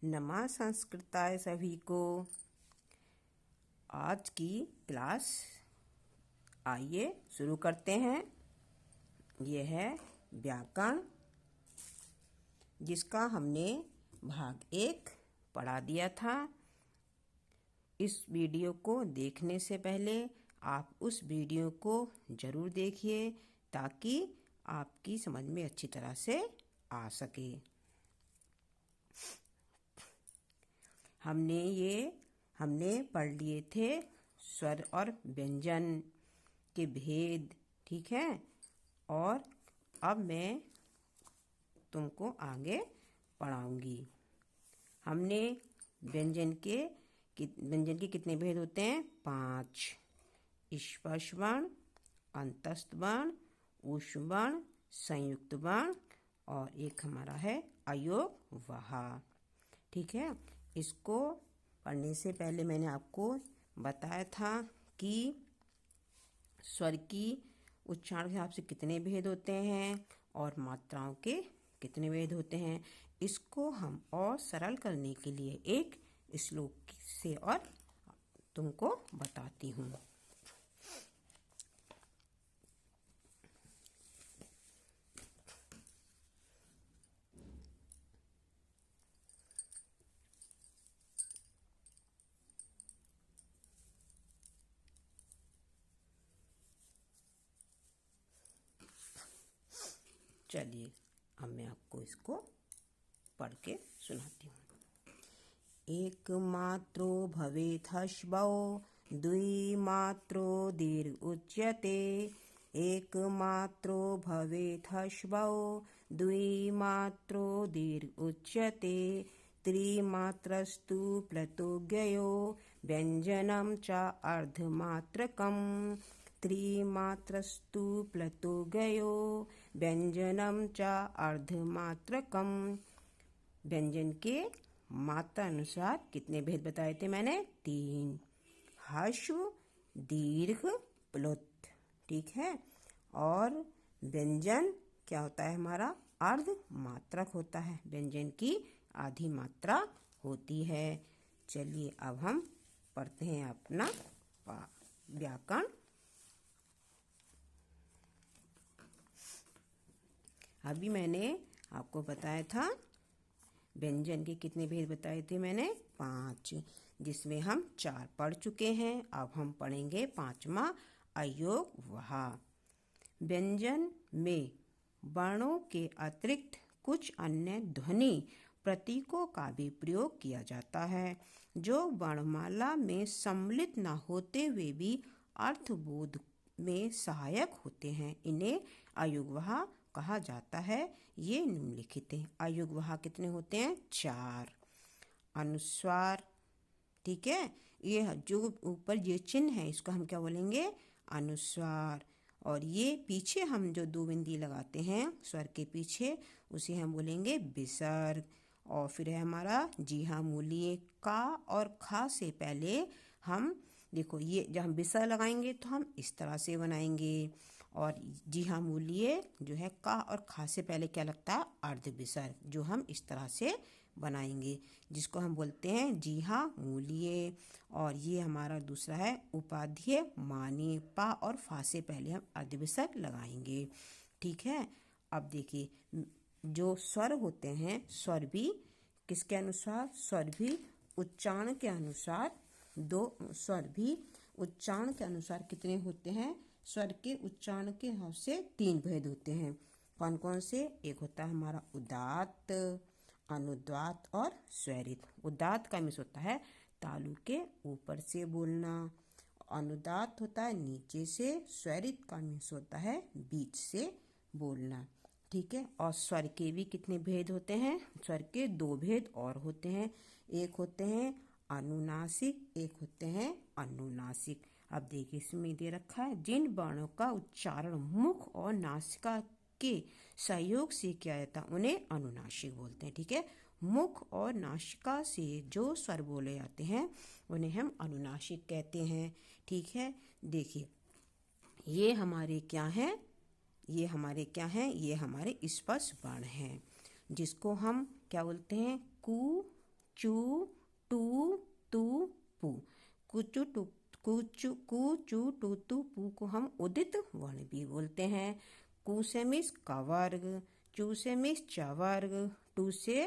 नमः संस्कृताय सभी को। आज की क्लास आइए शुरू करते हैं। यह है व्याकरण, जिसका हमने भाग 1 पढ़ा दिया था। इस वीडियो को देखने से पहले आप उस वीडियो को ज़रूर देखिए ताकि आपकी समझ में अच्छी तरह से आ सके। हमने पढ़ लिए थे स्वर और व्यंजन के भेद, ठीक है। और अब मैं तुमको आगे पढ़ाऊंगी। हमने व्यंजन के कितने भेद होते हैं? 5। स्पर्श वर्ण, अंतस्थ वर्ण, ऊष्म वर्ण, संयुक्त वर्ण और एक हमारा है अयोगवह, ठीक है। इसको पढ़ने से पहले मैंने आपको बताया था कि स्वर की उच्चारण के हिसाब से कितने भेद होते हैं और मात्राओं के कितने भेद होते हैं। इसको हम और सरल करने के लिए एक श्लोक से और तुमको बताती हूँ। चलिए अब मैं आपको इसको पढ़ के सुनाती हूँ। एक मात्रो भवेत् ह्रस्वौ, द्विमात्रो दीर्घ उच्यते। एक मात्रो भवेत् ह्रस्वौ, द्विमात्रो दीर्घ उच्यते। त्रिमात्रस्तु प्लुतोगयो, व्यञ्जनं च अर्धमात्रकम्। त्रिमात्रस्तु प्लुतोगयो, व्यञ्जनं च अर्धमात्रकम्। व्यंजन के मात्रा अनुसार कितने भेद बताए थे मैंने? 3। ह्रस्व, दीर्घ, प्लुत, ठीक है। और व्यंजन क्या होता है हमारा? अर्ध मात्रक होता है। व्यंजन की आधी मात्रा होती है। चलिए अब हम पढ़ते हैं अपना व्याकरण। अभी मैंने आपको बताया था व्यंजन के कितने भेद बताए थे मैंने? 5, जिसमें हम 4 पढ़ चुके हैं। अब हम पढ़ेंगे 5वां अयोगवह। व्यंजन में वर्णों के अतिरिक्त कुछ अन्य ध्वनि प्रतीकों का भी प्रयोग किया जाता है, जो वर्णमाला में सम्मिलित न होते हुए भी अर्थबोध में सहायक होते हैं। इन्हें अयोगवह कहा जाता है। ये निम्नलिखित हैं। अयोगवह कितने होते हैं? 4। अनुस्वार, ठीक है। ये जो ऊपर ये चिन्ह है इसको हम क्या बोलेंगे? अनुस्वार। और ये पीछे हम जो 2 बिंदी लगाते हैं स्वर के पीछे, उसे हम बोलेंगे विसर्ग। और फिर है हमारा जीहा मूलीय का और खा से पहले हम देखो, ये जब हम विसर्ग लगाएंगे तो हम इस तरह से बनाएंगे। और जीहा मूलीय जो है का और खा से पहले क्या लगता है? अर्ध विसर्ग, जो हम इस तरह से बनाएंगे, जिसको हम बोलते हैं जीहा मूलीय। और ये हमारा दूसरा है उपाध्यय माने, पा और फा से पहले हम अर्ध विसर्ग लगाएंगे, ठीक है। अब देखिए, जो स्वर होते हैं, स्वर भी किसके अनुसार? स्वर भी उच्चारण के अनुसार स्वर भी उच्चारण के अनुसार कितने होते हैं? स्वर के उच्चारण के हिसाब से 3 भेद होते हैं। कौन कौन से? एक होता है हमारा उदात्त, अनुदात्त और स्वरित। उदात्त का मीन्स होता है तालु के ऊपर से बोलना, अनुदात्त होता है नीचे से, स्वरित का मीन्स होता है बीच से बोलना, ठीक है। और स्वर के भी कितने भेद होते हैं? स्वर के 2 भेद और होते हैं। एक होते हैं अनुनासिक, एक होते हैं अनुनासिक। अब देखिए, इसमें दे रखा है जिन वर्णों का उच्चारण मुख और नासिका के सहयोग से किया जाता है उन्हें अनुनासिक बोलते हैं, ठीक है। मुख और नासिका से जो स्वर बोले जाते हैं उन्हें हम अनुनासिक कहते हैं, ठीक है। देखिए, ये हमारे क्या हैं? ये हमारे स्पर्श वर्ण हैं, जिसको हम क्या बोलते हैं? कु, चू टू तू पू। कुचु टू कुचु कु चू टू तू पू को हम उदित वर्ण भी बोलते हैं। कु से मिस का वर्ग, चू से मिस च वर्ग, टू से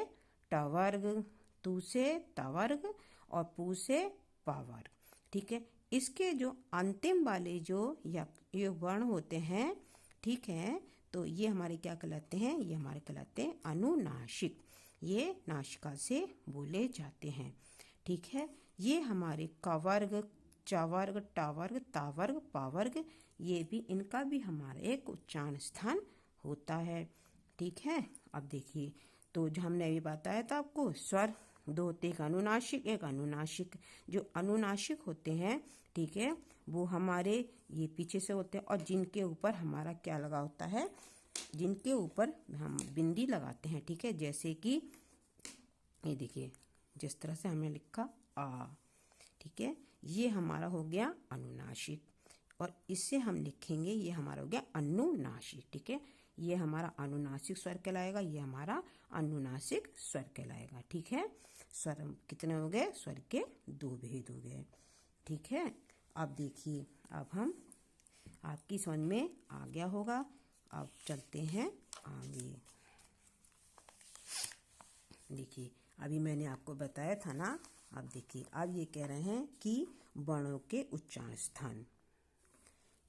ट वर्ग, तू से त वर्ग और पू से प वर्ग। ठीक है, इसके जो अंतिम वाले जो ये वर्ण होते हैं, ठीक है, तो ये हमारे क्या कहलाते हैं? ये हमारे कहलाते हैं अनुनासिक। ये नासिका से बोले जाते हैं। ठीक है, ये हमारे क वर्ग, च वर्ग, ट वर्ग, ता वर्ग, पा वर्ग, ये भी इनका भी हमारा एक उच्चारण स्थान होता है। ठीक है, अब देखिए, तो जो हमने अभी बताया था आपको, स्वर दो होते, एक अनुनासिक एक अनुनासिक। जो अनुनासिक होते हैं, ठीक है, वो हमारे ये पीछे से होते हैं और जिनके ऊपर हमारा क्या लगा होता है? जिनके ऊपर हम बिंदी लगाते हैं। ठीक है, जैसे कि ये देखिए, जिस तरह से हमने लिखा आ, ठीक है, ये हमारा हो गया अनुनासिक और इससे हम लिखेंगे, ये हमारा हो गया अनुनासिक। ठीक है, ये हमारा अनुनासिक स्वर कहलाएगा, ये हमारा अनुनासिक स्वर कहलाएगा। ठीक है, स्वर कितने हो गए? स्वर के दो भेद हो गए। ठीक है, अब देखिए, अब हम आपकी समझ में आ गया होगा। अब चलते हैं आगे। देखिए, अभी मैंने आपको बताया था ना। अब देखिए, अब ये कह रहे हैं कि वर्णों के उच्चारण स्थान,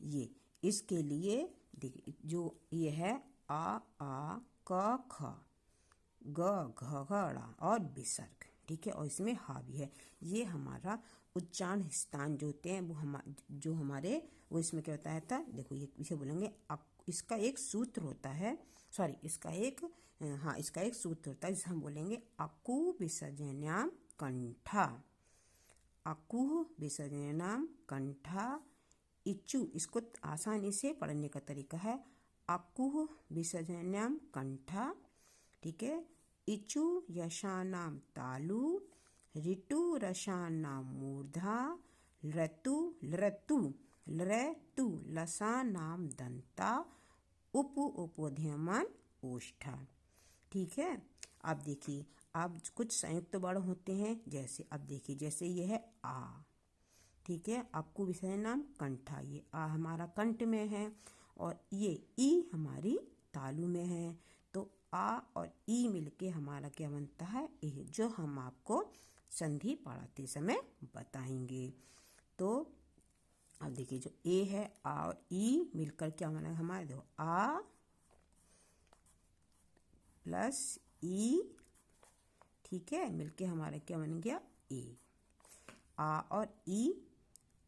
ये इसके लिए देखिए, जो ये है आ क ख ग घ घड़ा और विसर्ग। ठीक है, और इसमें हा भी है। ये हमारा उच्चारण स्थान जो होते हैं, वो जो हमारे वो इसमें क्या होता है था? देखो, ये इसे बोलेंगे इसका एक सूत्र होता है, सॉरी, इसका एक सूत्र होता है जिसे हम बोलेंगे अकु विसर्जन्याम कंठा। अकु विसर्जन्याम कंठा इच्चु। इसको आसानी से पढ़ने का तरीका है अकुह विसर्जन्याम कंठा। ठीक है, इचु यशानाम तालु, ऋतु रसानाम मूर्धा, ऋतु लृतु लृतु लसानाम दंता, उप उपोध्यमान ओष्ठा। ठीक है, अब देखिए, अब कुछ संयुक्त वर्ण होते हैं, जैसे अब देखिए, जैसे ये है आ। ठीक है, आपको विषय नाम कंठा, ये आ हमारा कंठ में है और ये ई हमारी तालु में है। तो आ और ई मिलके हमारा क्या बनता है? ए, जो हम आपको संधि पढ़ाते समय बताएंगे। तो अब देखिए, जो ए है, आ और ई मिलकर क्या बना हमारे? देखो, आ प्लस ई, ठीक है, मिलके हमारा क्या बन गया? ए। आ और ई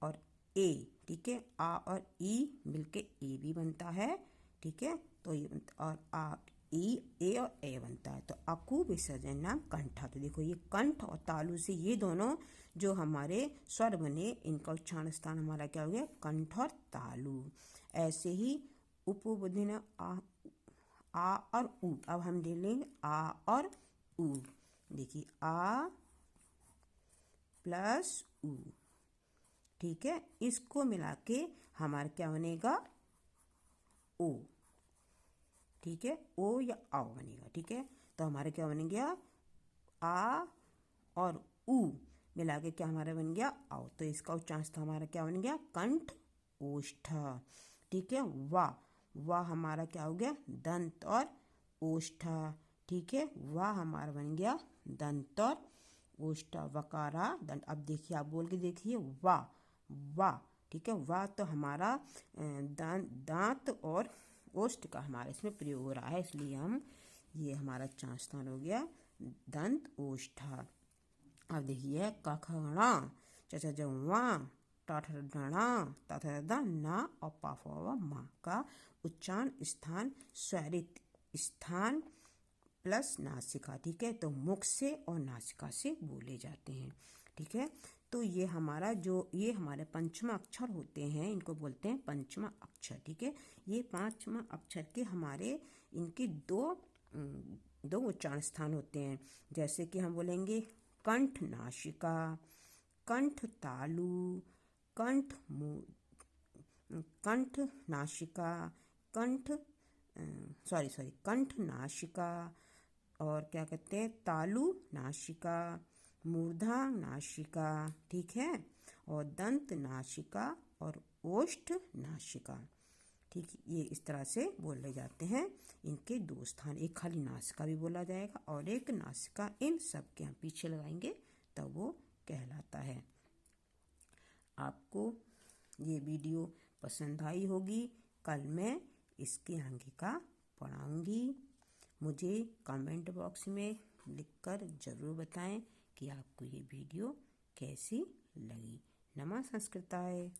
और ए, ठीक है, आ और ई मिलके ए भी बनता है। ठीक है, तो ये बनता, और आ ई ए और ए बनता है। तो अकु विसर्जन नाम कंठा। तो देखो, ये कंठ और तालु से ये दोनों जो हमारे स्वर बने, इनका उच्चारण स्थान हमारा क्या हो गया? कंठ और तालु। ऐसे ही उपबुद्धि आ और उ। अब हम ले लेंगे आ और उ। देखिए, आ प्लस उ, ठीक है, इसको मिला के हमारा क्या बनेगा? ओ। ठीक है, ओ या आओ बनेगा। ठीक है, तो हमारे क्या बन गया? आ और उ मिला के क्या हमारा बन गया? आओ। तो इसका उच्चारण हमारा क्या बन गया? कंठ ओष्ठ। ठीक है, वाह, वाह हमारा क्या हो गया? दंत और ओष्ठ। ठीक है, वाह हमारा बन गया दंत और ओष्ठ, वकारा दंत। अब देखिए, आप बोल के देखिए, वाह वाह। ठीक है, वाह तो हमारा दांत और ओष्ठ का हमारा इसमें प्रयोग हो रहा है, इसलिए हम ये हमारा उच्चारण स्थान हो गया दंत ओष्ठ। अब देखिए, कखणा चचा जवा टाठा तथा ना और पाफा माँ का उच्चारण स्थान स्वरित स्थान प्लस नासिका। ठीक है, तो मुख से और नासिका से बोले जाते हैं। ठीक है, तो ये हमारा जो ये हमारे पंचमा अक्षर होते हैं, इनको बोलते हैं पंचमा अक्षर। ठीक है, ये पांचवा अक्षर के हमारे इनके दो उच्चारण स्थान होते हैं। जैसे कि हम बोलेंगे कंठ नासिका, कंठ तालु, कंठ नासिका, कंठ नासिका, और क्या कहते हैं? तालु नासिका, मूर्धा नासिका, ठीक है, और दंत नासिका और ओष्ठ नासिका, ठीक, ये इस तरह से बोले जाते हैं। इनके दो स्थान, एक खाली नासिका भी बोला जाएगा और एक नासिका, इन सब के हम पीछे लगाएंगे तब वो कहलाता है। आपको ये वीडियो पसंद आई होगी। कल मैं इसके आगे का पढ़ाऊंगी। मुझे कमेंट बॉक्स में लिखकर ज़रूर बताएं कि आपको ये वीडियो कैसी लगी। नमः संस्कृताय।